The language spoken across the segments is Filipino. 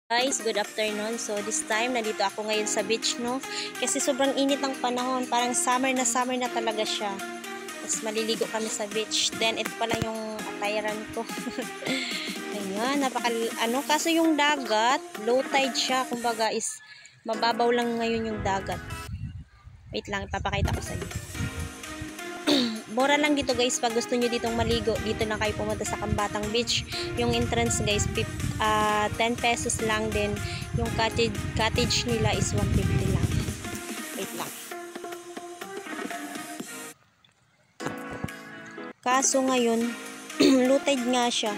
Guys, good afternoon. So this time, nandito ako ngayon sa beach, no? Kasi sobrang init ng panahon. Parang summer na talaga siya. Tapos maliligo kami sa beach. Then, ito pala yung attire ko. Ayan, kaso yung dagat, low tide siya. Kumbaga is, mababaw lang ngayon yung dagat. Wait lang, ipapakita ko sa inyo. Mura lang dito guys, pag gusto nyo ditong maligo, dito na kayo pumunta sa Kambatang Beach. Yung entrance guys, 10 pesos lang din. Yung cottage nila is 150 lang. Wait lang. Kaso ngayon, low tide nga siya.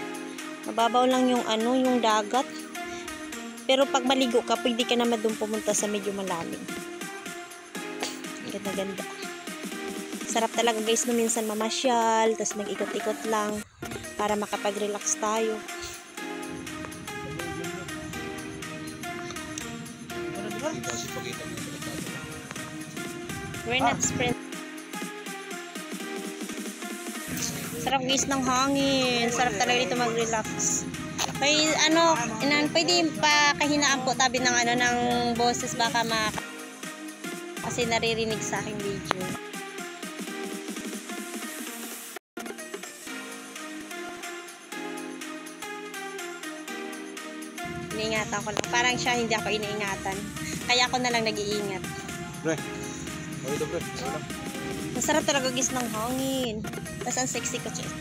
Mababaw lang yung yung dagat. Pero pag maligo ka, pwede ka naman doon pumunta sa medyo malalim. Ganda-ganda. Sarap talaga guys no minsan mamasyal, tapos mag-ikot-ikot lang para makapag-relax tayo. We're not sprint. Sarap guys ng hangin. Sarap talaga dito mag-relax. May pwede pa kahinaan po tabi ng ng boses baka kasi naririnig sa aking video. Iniingatan ko lang. Parang siya hindi ako iniingatan. Kaya ako na lang nag-iingat. Pre. Ito pre. Masarap talaga guys ng hangin. Tapos ang sexy ko siya.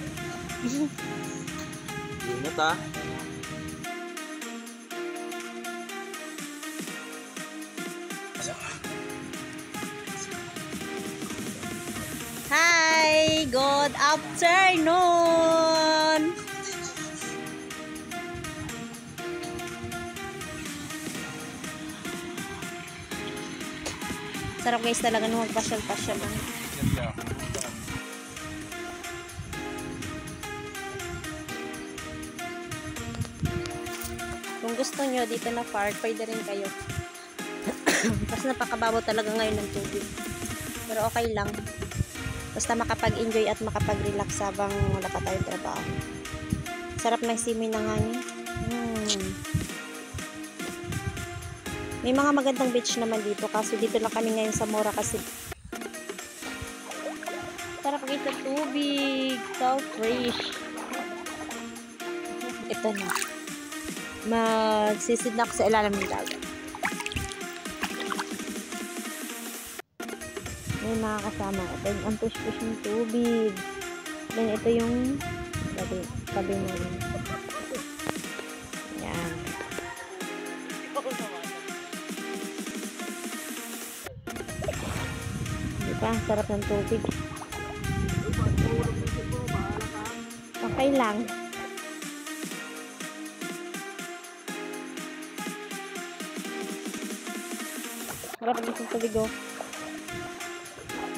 Ingat ah. Hi! Good afternoon! Sarap guys talaga nung magpasyal-pasyal lang. Kung gusto nyo dito na park, pwede rin kayo. Kasi napakababaw talaga ngayon ng tubig. Pero okay lang. Basta makapag-enjoy at makapag-relax habang wala pa tayong trabaho. Sarap ng simoy ng hangin. May mga magandang beach naman dito. Kaso dito lang kami ngayon sa Mora kasi sarap guys sa tubig. So fresh. Ito na. Magsisid na ako sa ilalim ng dagat. May mga kasama. Ito ang push-push ng tubig. Then ito yung tabi namin. Yan. Diba? Sarap ng tubig. Okay lang. Sarap ng tubig oh.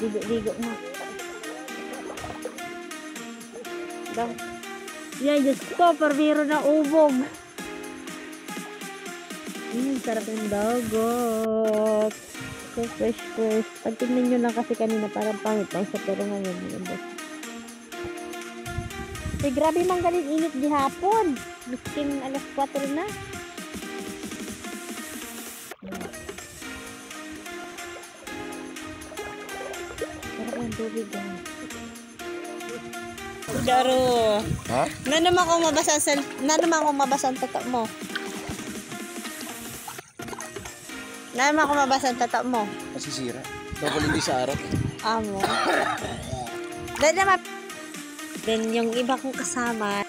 Digo na. Dang. Yan, Diyos ko, parmiro na ubog. Sarap ng dagat. So fresh. Pag tignan nyo lang kasi kanina parang pangit lang siya pero ngayon maganda. Grabe mang galing init di hapon. Miskin alas 4 na. Sarap ng tubig yan. Daro. Ha? Na naman kung mabasa ang tatak mo. Masisira. Bawal hindi sa araw. Amo. Then yung iba kong kasama.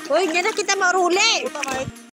Uy, hindi na kita maruli.